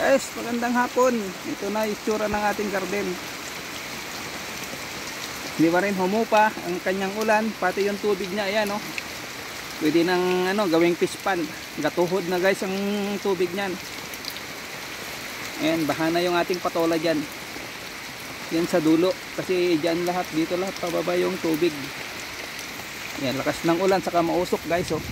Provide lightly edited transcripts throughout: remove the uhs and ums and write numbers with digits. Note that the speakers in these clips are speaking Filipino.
Guys, magandang hapon. Ito na itsura ng ating garden. Hindi pa rin humupa ang kanyang ulan, pati yung tubig niya, ayan, oh. Pwede nang gawing pispan. Gatuhod na guys ang tubig niyan. Ayan, baha na yung ating patola diyan. Yan sa dulo kasi diyan lahat, dito lahat pababa yung tubig. Ayan, lakas ng ulan saka mausok guys, oh.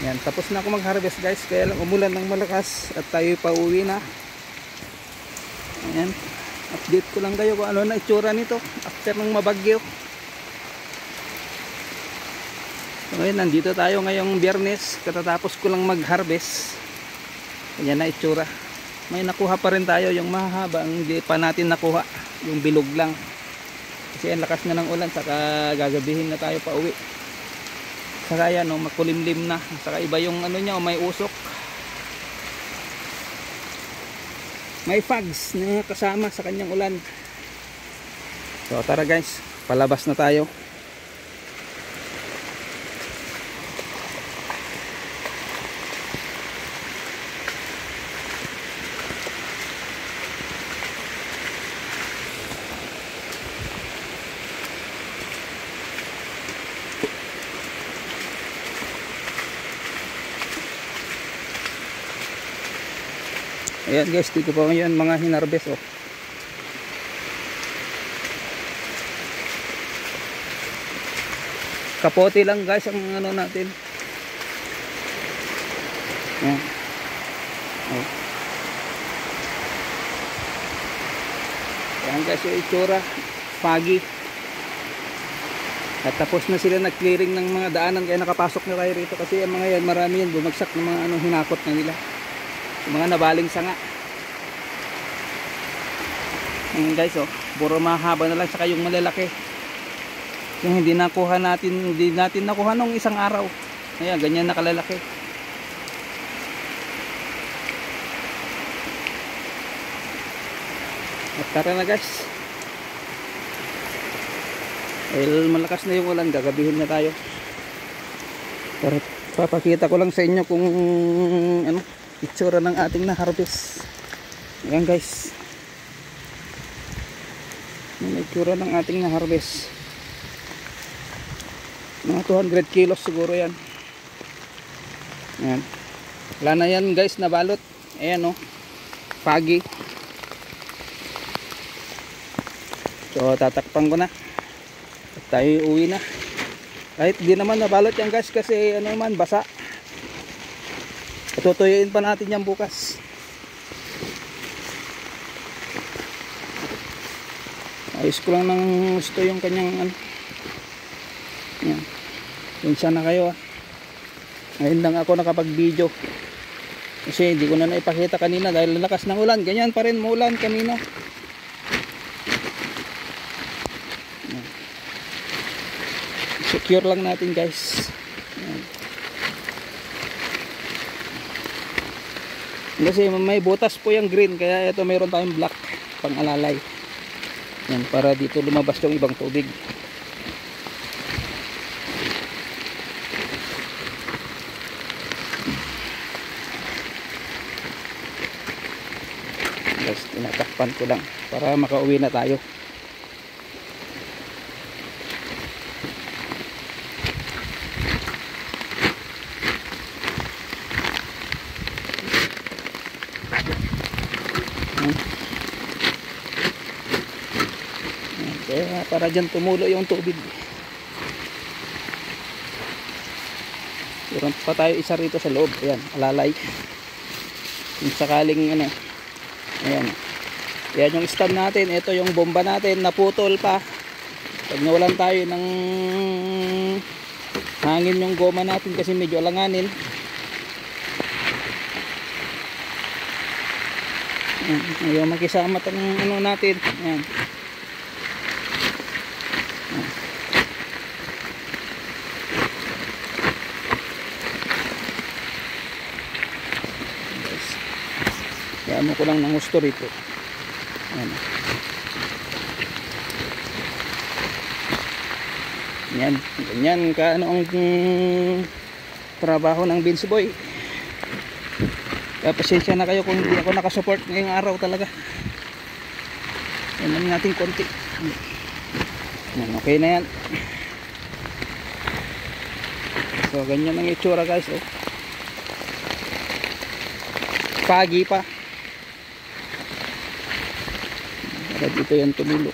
Yan, tapos na ako mag-harvest guys, kaya lang umulan ng malakas at tayo pauwi na. Ayan, update ko lang kayo kung ano na itsura nito after ng mabagyo. So, ngayon, nandito tayo ngayong Biyernes, katatapos ko lang mag-harvest. Ayan na itsura. May nakuha pa rin tayo, yung mahaba ang hindi pa natin nakuha, yung bilog lang. Kasi ang lakas na ng ulan, saka gagabihin na tayo pauwi. Saka yan, makulimlim na. Saka iba yung niya, may usok. May fogs na kasama sa kanyang ulan. So tara guys, palabas na tayo. Ayan guys, dito pa ngayon mga hinarbes, oh. Kapote lang guys ang natin. Ayan. Oh. Ayan guys yung itsura, foggy. At tapos na sila nag-clearing ng mga daanan, kaya nakapasok na tayo rito kasi ang mga yan, marami yan bumagsak ng mga hinakot na nila. Yung mga nabaling sanga. Ayan guys, oh, puro mahaba na lang, saka yung malalaki. Yung hindi natin nakuha nung isang araw. Ayan, ganyan na kalalaki. At tara na guys. Dahil malakas na yung ulan, gagabihin na tayo. Pero papakita ko lang sa inyo kung itsura ng ating na-harvest. Ayan guys, yung itsura ng ating na-harvest. Mga 200 kilos siguro yan. Ayan. Wala na yan guys, nabalot. Ayan, oh, foggy. So tatakpan ko na at tayo uwi na. Kahit di naman nabalot yan guys, kasi basa. Tutuyuin pa natin yan bukas. Ayos ko lang ng gusto yung kanyang yan. Pinsa na kayo, ah. Ngayon lang ako nakapag-video kasi hindi ko na naipakita kanina dahil lakas ng ulan. Ganyan pa rin muulan kanina. Yan. Secure lang natin guys. Yan. Kasi may butas po yung green, kaya ito mayroon tayong black pang alalay. Yan, para dito lumabas yung ibang tubig. Guys, tinatakpan ko lang para makauwi na tayo. Kaya para dyan tumulo yung tubig. Meron pa tayo isa rito sa loob. Ayan, alalay. Kung sakaling ayan. Ayan yung stand natin. Ito yung bomba natin, naputol pa. Pag nawalan tayo ng hangin yung goma natin kasi medyo alanganin. Ayan, makisama itong natin. Ayan. Kaya ko lang ng gusto rito. Ayan. Yan, ganyan ka ang trabaho ng Beans Boy. Kaya pasensya na kayo kung hindi ako nakasupport ngayong araw talaga. Yan lang natin konti. Yan, okay na yan. So ganyan ang itsura guys. Oh. Pagi pa. Para dito yan tumulo.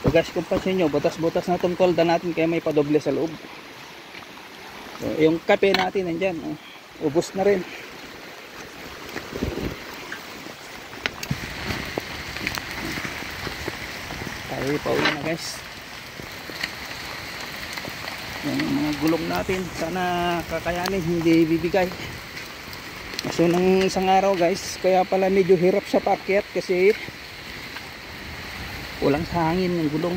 So guys, kung pansin nyo, butas-butas na itong tolda natin kaya may padoble sa loob. So yung kape natin nandyan. Oh. Ubos na rin. Tayo pauwi na guys. Yan yung mga gulong natin. Sana kakayanin, hindi bibigay. So nang isang araw guys, kaya pala medyo hirap sa paakyat kasi walang sa hangin ng gulong.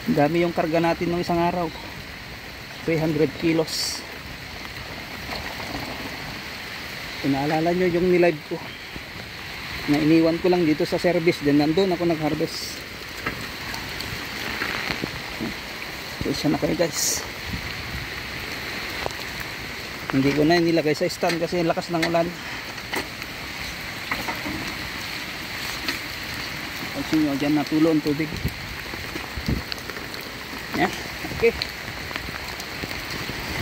Dami yung karga natin nung isang araw. 300 kilos. Inaalala nyo yung nilive ko na iniwan ko lang dito sa service din. Nandun ako nag-harvest. Isa na kayo guys. Hindi ko na nilagay sa stand kasi lakas ng ulan. Pansin nyo dyan natulo ang tubig. Yan, okay.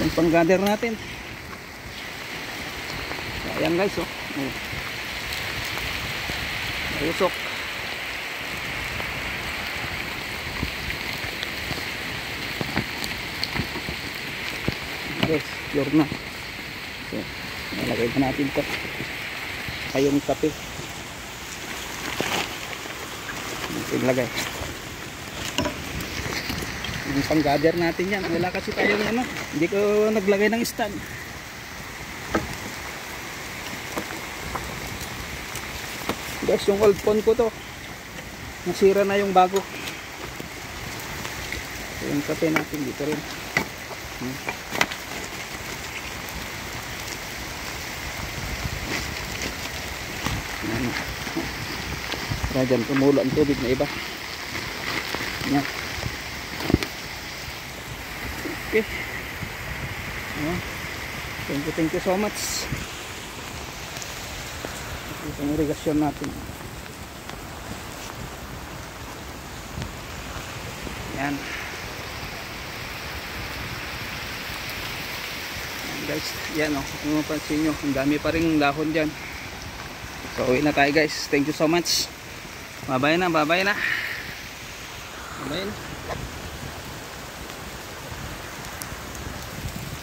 Yung pang gather natin. Ayan guys oh. Ayusok. Guys, pure na. So, nalagay na natin ito. Kayong kape. Natin lagay. Yung pang-gather natin yan. Wala kasi tayong ano. Hindi ko naglagay ng stand. Guys, yung old phone ko to. Nasira na yung bago. So, yung kape natin dito rin. Kaya dyan tumulo ang tubig na iba. Yan. Okay. Thank you so much. Ito ang irigasyon natin. Yan. Guys, yan o, kung mapansin nyo, ang dami pa rin dahon dyan. So uwi na tayo guys, thank you so much. Bye bye na, bye bye na. Bye bye na.